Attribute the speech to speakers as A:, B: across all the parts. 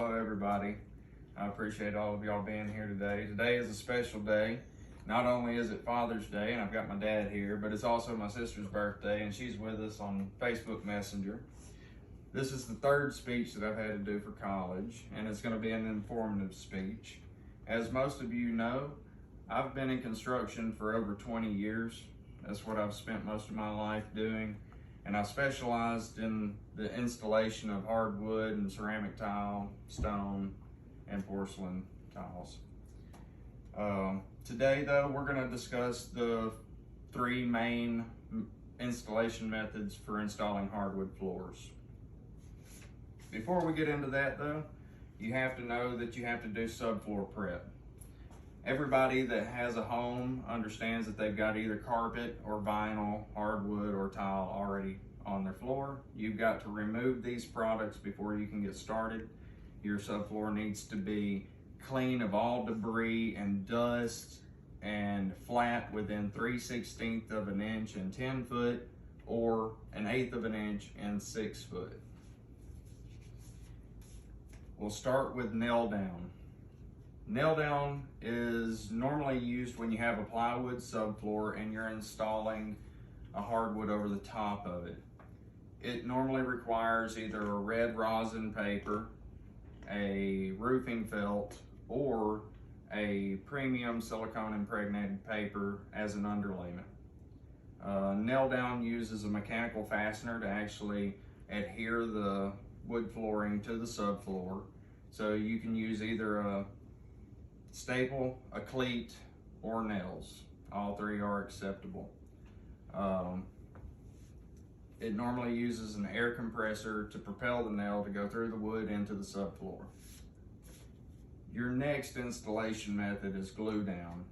A: Hello everybody. I appreciate all of y'all being here today. Today is a special day. Not only is it Father's Day and I've got my dad here, but it's also my sister's birthday and she's with us on Facebook Messenger. This is the third speech that I've had to do for college, and it's going to be an informative speech. As most of you know, I've been in construction for over 20 years. That's what I've spent most of my life doing. And I specialized in the installation of hardwood and ceramic tile, stone, and porcelain tiles. Today though, we're going to discuss the three main installation methods for installing hardwood floors. Before we get into that though, you have to know that you have to do subfloor prep. Everybody that has a home understands that they've got either carpet or vinyl, hardwood, or tile already on their floor. You've got to remove these products before you can get started. Your subfloor needs to be clean of all debris and dust and flat within 3/16 of an inch and 10 foot or 1/8 of an inch and 6 foot. We'll start with nail down. Nail down is normally used when you have a plywood subfloor and you're installing a hardwood over the top of it. It normally requires either a red rosin paper, a roofing felt, or a premium silicone impregnated paper as an underlayment. Nail down uses a mechanical fastener to actually adhere the wood flooring to the subfloor. So you can use either a staple, a cleat, or nails. All three are acceptable. It normally uses an air compressor to propel the nail to go through the wood into the subfloor. Your next installation method is glue down.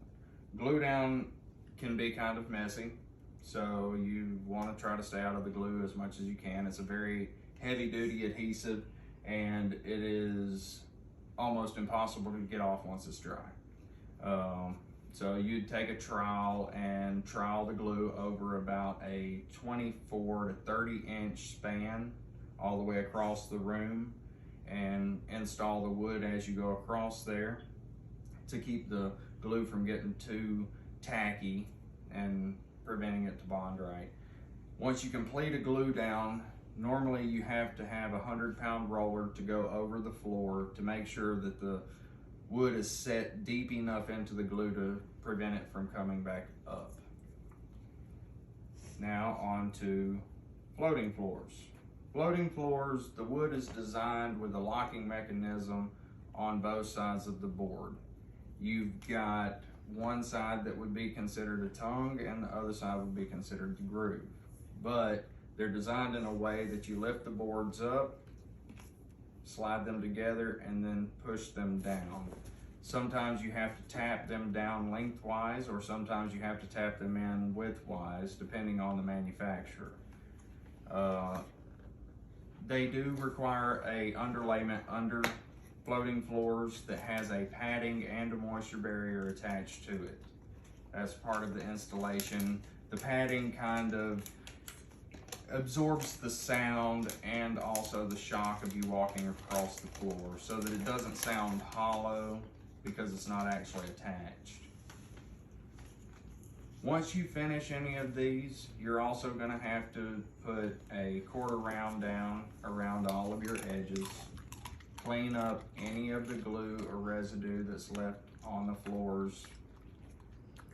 A: Glue down can be kind of messy, so you want to try to stay out of the glue as much as you can. It's a very heavy duty adhesive and it is almost impossible to get off once it's dry. So you'd take a trowel and trowel the glue over about a 24 to 30 inch span all the way across the room and install the wood as you go across there to keep the glue from getting too tacky and preventing it to bond right. Once you complete a glue down, normally you have to have a 100-pound roller to go over the floor to make sure that the wood is set deep enough into the glue to prevent it from coming back up. Now on to floating floors. Floating floors, the wood is designed with a locking mechanism on both sides of the board. You've got one side that would be considered a tongue and the other side would be considered the groove. But they're designed in a way that you lift the boards up, slide them together, and then push them down. Sometimes you have to tap them down lengthwise, or sometimes you have to tap them in widthwise, depending on the manufacturer. They do require a underlayment under floating floors that has a padding and a moisture barrier attached to it. That's part of the installation. The padding kind of absorbs the sound and also the shock of you walking across the floor so that it doesn't sound hollow because it's not actually attached. Once you finish any of these, you're also going to have to put a quarter round down around all of your edges, clean up any of the glue or residue that's left on the floors,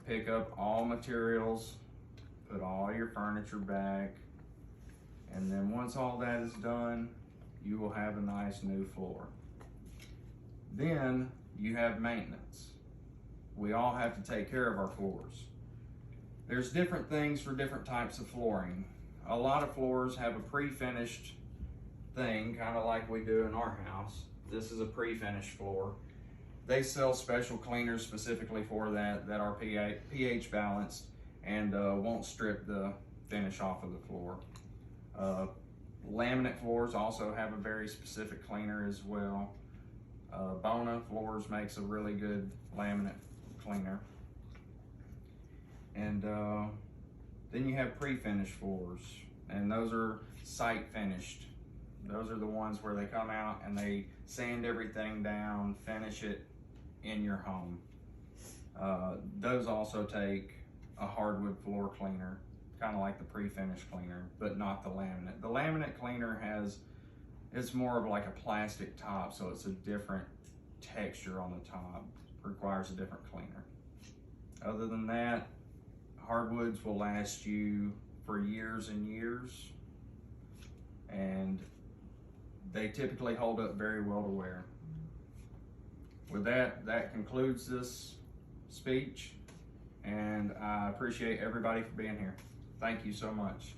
A: pick up all materials, put all your furniture back, and then once all that is done, you will have a nice new floor. Then you have maintenance. We all have to take care of our floors. There's different things for different types of flooring. A lot of floors have a pre-finished thing, kind of like we do in our house. This is a pre-finished floor. They sell special cleaners specifically for that are pH balanced and won't strip the finish off of the floor. Laminate floors also have a very specific cleaner as well. Bona Floors makes a really good laminate cleaner. And then you have pre-finished floors, and those are site finished. Those are the ones where they come out and they sand everything down, finish it in your home. Those also take a hardwood floor cleaner, kind of like the pre-finish cleaner, but not the laminate. The laminate cleaner it's more of like a plastic top, so it's a different texture on the top, requires a different cleaner. Other than that, hardwoods will last you for years and years, and they typically hold up very well to wear. With that, that concludes this speech, and I appreciate everybody for being here. Thank you so much.